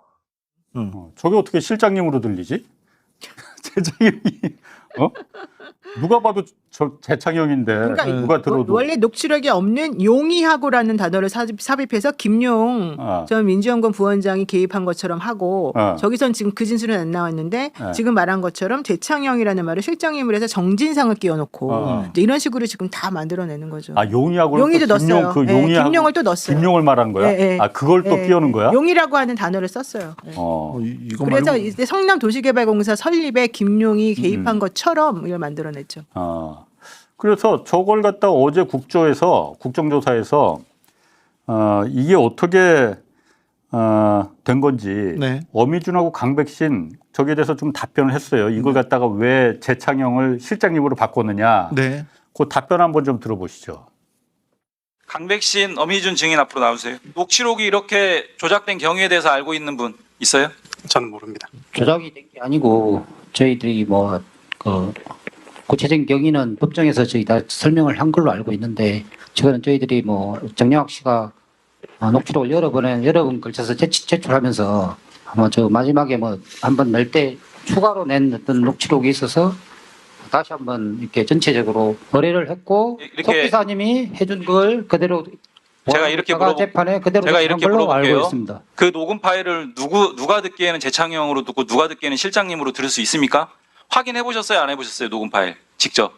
저게 어떻게 실장님으로 들리지? 재창형이 누가 봐도 저 재창형인데 그러니까 누가 들어도 원래 녹취록이 없는 용의하고라는 단어를 삽입해서 김용 전 민주연구원 부원장이 개입한 것처럼 하고 저기선 지금 그 진술은 안 나왔는데 지금 말한 것처럼 재창형이라는 말을 실장님을 해서 정진상을 끼워놓고 이제 이런 식으로 지금 다 만들어내는 거죠. 용의하고 용의도 넣었어요. 그 용의하고 김용을 또 넣었어요. 김용을 말한 거야? 네. 그걸 또 끼우는 거야? 용이라고 하는 단어를 썼어요. 이거 그래서 말고 이제 성남도시개발공사 설립에 김용이 개입한 것처럼 이걸 만들어냈죠. 그래서 저걸 갖다 어제 국정조사에서 이게 어떻게 된 건지 어미준하고 강백신 저기에 대해서 좀 답변을 했어요. 이걸 갖다가 왜 재창형을 실장님으로 바꿨느냐. 그 답변 한번 좀 들어보시죠. 강백신, 어미준 증인 앞으로 나오세요. 녹취록이 이렇게 조작된 경위에 대해서 알고 있는 분 있어요? 저는 모릅니다. 조작이 된 게 아니고 저희들이 구체적인 경위는 법정에서 저희 다 설명을 한 걸로 알고 있는데 저거는 저희들이 정영학 씨가 녹취록을 여러 번 걸쳐서 제출하면서 아마 저 마지막에 한번 낼 때 추가로 낸 어떤 녹취록이 있어서 다시 한번 이렇게 전체적으로 의뢰를 했고 속기사님이 해준 걸 그대로 제가 이렇게 재판에 그대로 제가 이렇게 걸로 알고 물어볼게요. 있습니다. 그 녹음 파일을 누가 듣기에는 재창형으로 듣고 누가 듣기에는 실장님으로 들을 수 있습니까? 확인해 보셨어요? 안 해보셨어요? 녹음 파일 직접?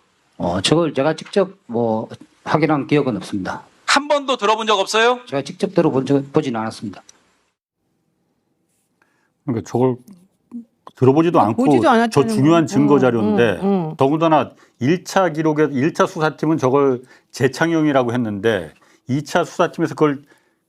저걸 제가 직접 확인한 기억은 없습니다. 한 번도 들어본 적 없어요? 제가 직접 보진 않았습니다. 그러니까 저걸 들어보지도 않고 보지도 저 중요한 증거 자료인데 응. 더군다나 1차 기록에 1차 수사팀은 저걸 재창형이라고 했는데 2차 수사팀에서 그걸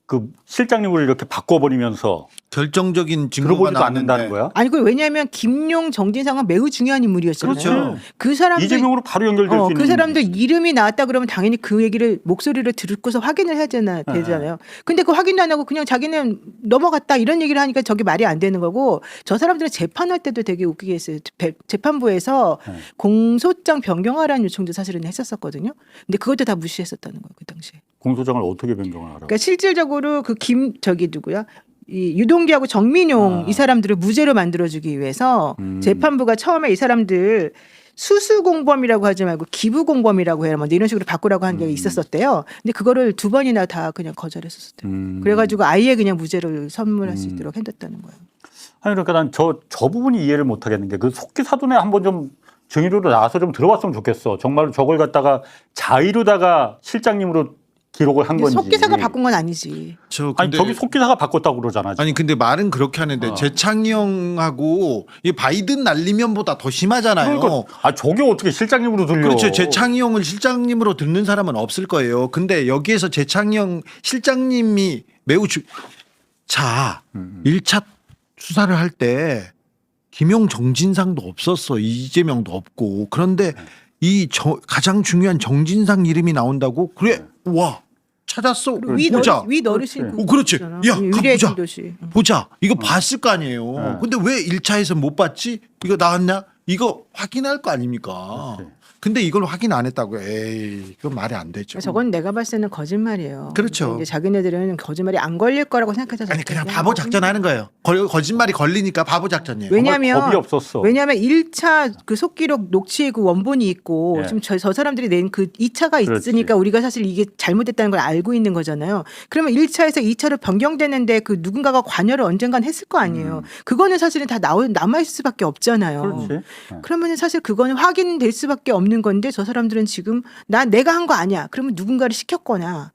그 실장님을 이렇게 바꿔버리면서 결정적인 증거가 들어보지도 않는다는 거야? 아니 왜냐하면 김용, 정진상은 매우 중요한 인물이었잖아요. 그렇죠. 그 사람들 이재명으로 바로 연결될 수 있는 그 사람들 이름이 나왔다 그러면 당연히 그 얘기를 목소리를 듣고서 확인을 해야 되잖아요. 근데 그 확인도 안 하고 그냥 자기는 넘어갔다 이런 얘기를 하니까 저게 말이 안 되는 거고 저 사람들은 재판할 때도 되게 웃기게 했어요. 재판부에서 공소장 변경하라는 요청도 사실은 했었거든요. 근데 그것도 다 무시했었다는 거예요. 그 당시에. 공소장을 어떻게 변경을 하라고? 그러니까 실질적으로 그 누구야? 이 유동규하고 정민용 이 사람들을 무죄로 만들어주기 위해서 재판부가 처음에 이 사람들 수수 공범이라고 하지 말고 기부 공범이라고 해라 이런 식으로 바꾸라고 한 게 있었었대요. 근데 그거를 2번이나 다 그냥 거절했었대요. 그래가지고 아예 그냥 무죄를 선물할 수 있도록 해뒀다는 거예요. 아니 그러니까 난 저 부분이 이해를 못 하겠는 게 그 속기 사돈에 한번 좀 증인으로 나와서 좀 들어봤으면 좋겠어. 정말로 저걸 갖다가 자의로다가 실장님으로 기록을 한 건지. 속기사가 바꾼 건 아니지. 아니 저기 속기사가 바꿨다고 그러잖아. 아니 근데 말은 그렇게 하는데 재창형하고 이 바이든 날리면보다 더 심하잖아요. 그러니까 저게 어떻게 실장님으로 들려? 그렇죠. 재창형을 실장님으로 듣는 사람은 없을 거예요. 근데 여기에서 재창형 실장님이 매우 1차 수사를 할 때 김용 정진상도 없었어. 이재명도 없고. 그런데 가장 중요한 정진상 이름이 나온다고? 그래. 와. 찾았어. 위 보자. 너르신 그렇지. 야, 의뢰 보자. 신도시. 보자. 이거 봤을 거 아니에요. 근데 왜 1차에서 못 봤지? 이거 나왔냐? 이거 확인할 거 아닙니까? 근데 이걸 확인 안 했다고. 에이, 그건 말이 안 되죠. 저건 내가 봤을 때는 거짓말이에요. 그렇죠. 이제 자기네들은 거짓말이 안 걸릴 거라고 생각해서 아니 그냥 바보 작전하는 거예요. 거짓말이 걸리니까 바보 작전이에요. 왜냐하면 겁이 없었어. 왜냐하면 1차 그 속기록 녹취 그 원본이 있고 예. 지금 저 사람들이 낸 그 2차가 있으니까 우리가 사실 이게 잘못됐다는 걸 알고 있는 거잖아요. 그러면 1차에서 2차로 변경되는데 그 누군가가 관여를 언젠간 했을 거 아니에요. 그거는 사실은 다 남아 있을 수밖에 없잖아요. 그렇지. 그러면 사실 그거는 확인될 수밖에 없는 건데 저 사람들은 지금 내가 한 거 아니야. 그러면 누군가를 시켰거나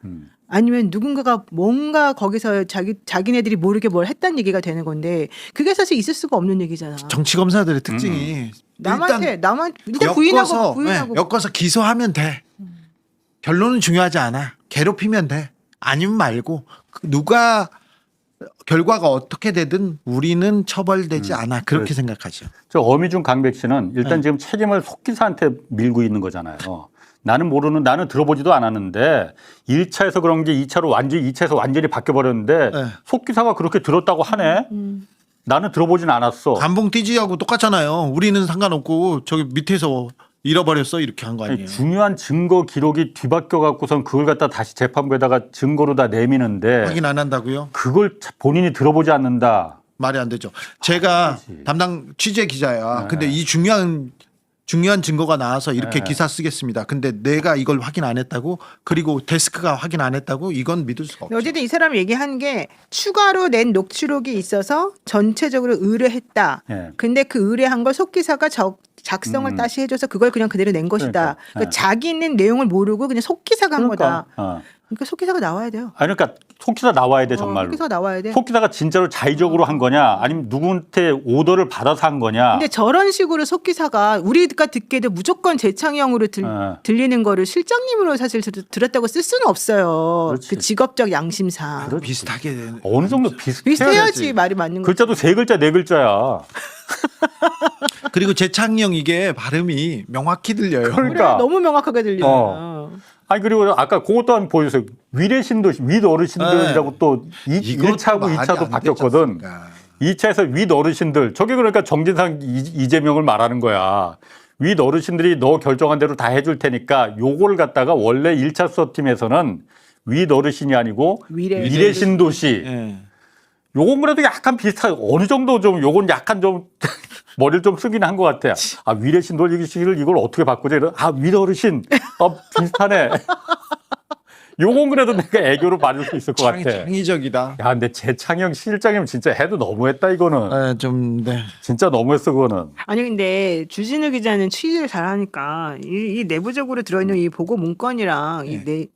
아니면 누군가가 뭔가 거기서 자기네들이 모르게 뭘 했다는 얘기가 되는 건데 그게 사실 있을 수가 없는 얘기잖아. 정치 검사들의 특징이 남한테 일단 부인하고 엮어서 기소하면 돼. 결론은 중요하지 않아. 괴롭히면 돼. 아니면 말고 누가 결과가 어떻게 되든 우리는 처벌되지 않아. 그렇게 생각하죠. 저 어미중 강백 씨는 일단 지금 책임을 속기사한테 밀고 있는 거잖아요. 나는 들어보지도 않았는데 1차에서 그런 게 2차에서 완전히 바뀌어버렸는데 속기사가 그렇게 들었다고 하네. 나는 들어보진 않았어. 감봉 띠지하고 똑같잖아요. 우리는 상관없고 저기 밑에서 잃어버렸어 이렇게 한 거 아니에요. 중요한 증거 기록이 뒤바뀌어 갖고선 그걸 갖다 다시 재판부에다가 증거로 다 내미는데 확인 안 한다고요? 그걸 본인이 들어보지 않는다. 말이 안 되죠. 제가 담당 취재 기자야. 근데 이 중요한 증거가 나와서 이렇게 기사 쓰겠습니다. 근데 내가 이걸 확인 안 했다고 그리고 데스크가 확인 안 했다고 이건 믿을 수가 없죠. 어쨌든 이 사람이 얘기한 게 추가로 낸 녹취록이 있어서 전체적으로 의뢰했다. 근데 그 의뢰한 걸 속기사가 작성을 다시 해줘서 그걸 그냥 그대로 낸 것이다. 그러니까 자기는 내용을 모르고 그냥 속기사가 한 거다. 그러니까 속기사가 나와야 돼요. 아니 그러니까 속기사 나와야 돼 정말로. 속기사 나와야 돼. 속기사가 진짜로 자의적으로 한 거냐 아니면 누구한테 오더를 받아서 한 거냐. 근데 저런 식으로 속기사가 우리가 듣기에도 무조건 재창형으로 들리는 거를 실장님으로 사실 들었다고 쓸 수는 없어요. 그 직업적 양심상. 비슷하게 어느 정도 비슷해야지 말이 맞는 거죠. 글자도 3글자 4글자야. 그리고 재창영 이게 발음이 명확히 들려요. 그러니까 그래, 너무 명확하게 들려요. 아니 그리고 아까 그것도 한번 보여주세요. 위례신도시 윗 어르신들이라고 또 1차하고 2차도 바뀌었거든. 2차에서 윗 어르신들 저게 그러니까 정진상 이재명을 말하는 거야. 윗 어르신들이 너 결정한 대로 다 해줄 테니까 요걸 갖다가 원래 1차 수사팀에서는 윗 어르신이 아니고 위례신도시. 요건 그래도 약간 비슷하게 어느 정도 좀 요건 약간 좀 머리를 좀 쓰긴 한 것 같아. 위례신도시를 이걸 어떻게 바꾸지? 윗 어르신. 비슷하네. 요건 그래도 내가 애교로 받을 수 있을 것 같아. 창의적이다. 야, 근데 재창영 실장님 진짜 해도 너무했다 이거는. 진짜 너무했어 그거는. 아니 근데 주진우 기자는 취재를 잘하니까 이 내부적으로 들어있는 이 보고 문건이랑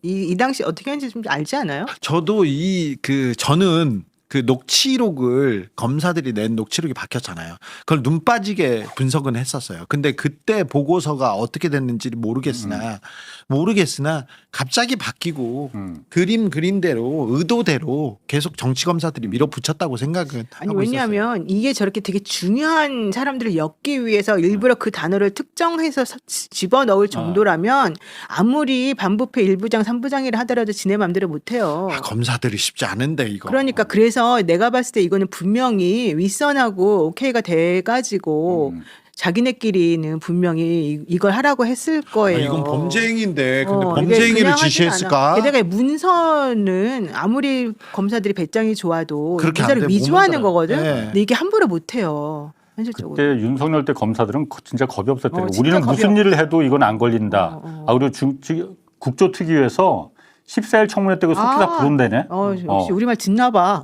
이 당시 어떻게 했는지 좀 알지 않아요? 저도 저는 그 녹취록을 검사들이 낸 녹취록이 바뀌었잖아요. 그걸 눈 빠지게 분석은 했었어요. 근데 그때 보고서가 어떻게 됐는지 모르겠으나 갑자기 바뀌고 그림대로 의도대로 계속 정치 검사들이 밀어붙였다고 생각은 아니 하고 왜냐하면 이게 저렇게 되게 중요한 사람들을 엮기 위해서 일부러 그 단어를 특정해서 집어넣을 정도라면 아무리 반부패 1부장 3부장이라 하더라도 지네 맘대로 못해요. 검사들이 쉽지 않은데 이거. 그러니까 그래서 내가 봤을 때 이거는 분명히 윗선하고 오케이가 돼가지고 자기네끼리는 분명히 이걸 하라고 했을 거예요. 이건 범죄행위인데 근데 범죄행위를 지시했을까? 게다가 문서는 아무리 검사들이 배짱이 좋아도 그렇게 안 문서를 돼, 위조하는 거거든. 네. 근데 이게 함부로 못해요. 현실적으로. 그때 윤석열 때 검사들은 진짜 겁이 없었대요. 진짜 우리는 겁이 무슨 일을 해도 이건 안 걸린다. 그리고 국조특위에서 14일 청문회 때 그 속기사 부른다네. 역시 우리말 듣나 봐.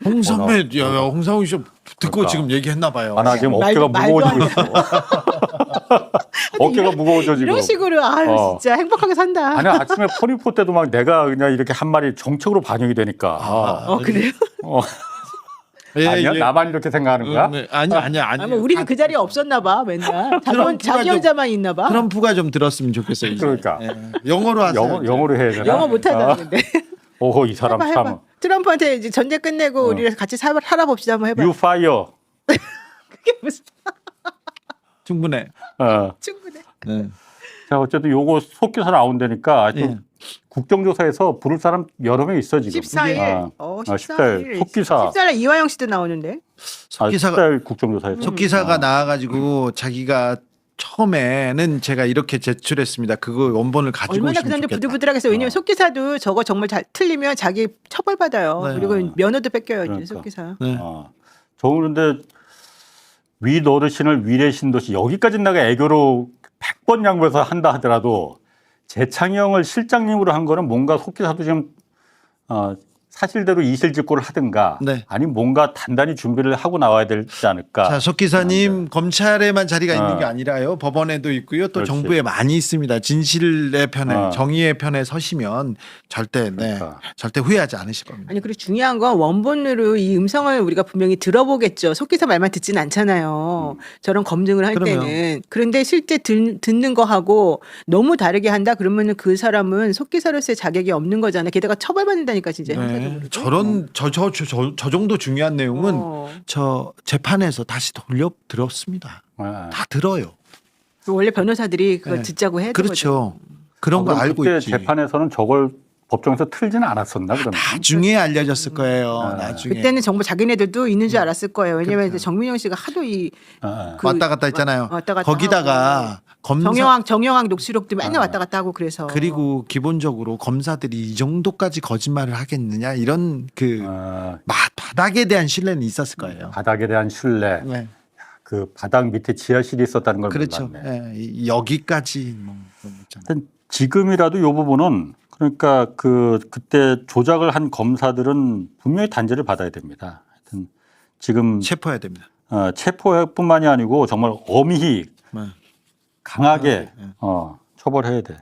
홍 선배, 홍상훈 씨 듣고 지금 얘기했나 봐요. 나 지금 어깨가 무거워지고 있어. 어깨가 무거워져 지금. 이런 식으로 진짜 행복하게 산다. 아니 아침에 포리포 때도 막 내가 그냥 이렇게 한 말이 정책으로 반영이 되니까. 그래요? 아니야? 나만 이렇게 생각하는 거야? 아니야. 우리는 그 자리에 없었나 봐. 맨날 자기 혼자만 있나 봐. 트럼프가 좀 들었으면 좋겠어요. 이제. 그러니까 영어로 하세요. 영어로 해야 되나? 영어 못하다는데. 오호 이 사람 해봐. 참. 트럼프한테 이제 전제 끝내고 우리 같이 살아봅시다 한번 해봐. You fire. 그게 무슨? 충분해. 충분해. 네. 자 어쨌든 요거 속기사 나온다니까 하여튼 국정조사에서 부를 사람 여러 명 있어 지금. 14일. 14일 속기사. 14일 이화영 씨도 나오는데. 속기사가 14일 국정조사에서. 속기사가 나와가지고 자기가 처음에는 제가 이렇게 제출했습니다. 그거 원본을 가지고 얼마나 오시면 그 남자 좋겠다. 부들부들하겠어요. 왜냐면 속기사도 저거 정말 잘 틀리면 자기 처벌받아요. 네. 그리고 면허도 뺏겨요. 이제 그러니까. 속기사. 저 그런데 위 노릇신을 위례신도시 여기까지 내가 애교로 100번 양보해서 한다 하더라도 재창영을 실장님으로 한 거는 뭔가 속기사도 좀 사실대로 이실직고를 하든가 아니면 뭔가 단단히 준비를 하고 나와야 되지 않을까. 자, 속 기사님 검찰에만 자리가 있는 게 아니라요. 법원에도 있고요. 또 그렇지. 정부에 많이 있습니다. 진실의 편에 정의의 편에 서시면 절대 절대 후회하지 않으실 겁니다. 아니 그리고 중요한 건 원본으로 이 음성을 우리가 분명히 들어보겠죠. 속기사 말만 듣진 않잖아요. 저런 검증을 할 그럼요. 때는. 그런데 실제 듣는 거하고 너무 다르게 한다 그러면은 그 사람은 속기사로서의 자격이 없는 거잖아요. 게다가 처벌받는다니까 진짜. 저런 저 정도 중요한 내용은 저 재판에서 다시 돌려 들었습니다. 다 들어요. 원래 변호사들이 그걸 네. 듣자고 해야 그렇죠. 그런 거 그럼 알고 그때 있지. 재판에서는 저걸 법정에서 틀지는 않았었나 그러면? 나중에 알려졌을 거예요. 나중에. 그때는 정부 자기네들도 있는 줄 알았을 거예요. 왜냐면 이제 정민영 씨가 하도 왔다 갔다 했잖아요. 왔다 갔다 거기다가 검사 정영학 녹취록도 맨날 왔다 갔다 하고 그래서. 그리고 기본적으로 검사들이 이 정도까지 거짓말을 하겠느냐 이런 그 바닥에 대한 신뢰는 있었을 거예요. 바닥에 대한 신뢰. 그 바닥 밑에 지하실이 있었다는 걸 그렇죠. 몰랐네. 여기까지 뭐 하여튼 지금이라도 이 부분은 그러니까 그때 조작을 한 검사들은 분명히 단죄를 받아야 됩니다. 하여튼 지금 체포해야 됩니다. 체포뿐만이 아니고 정말 엄히 강하게 처벌해야 돼.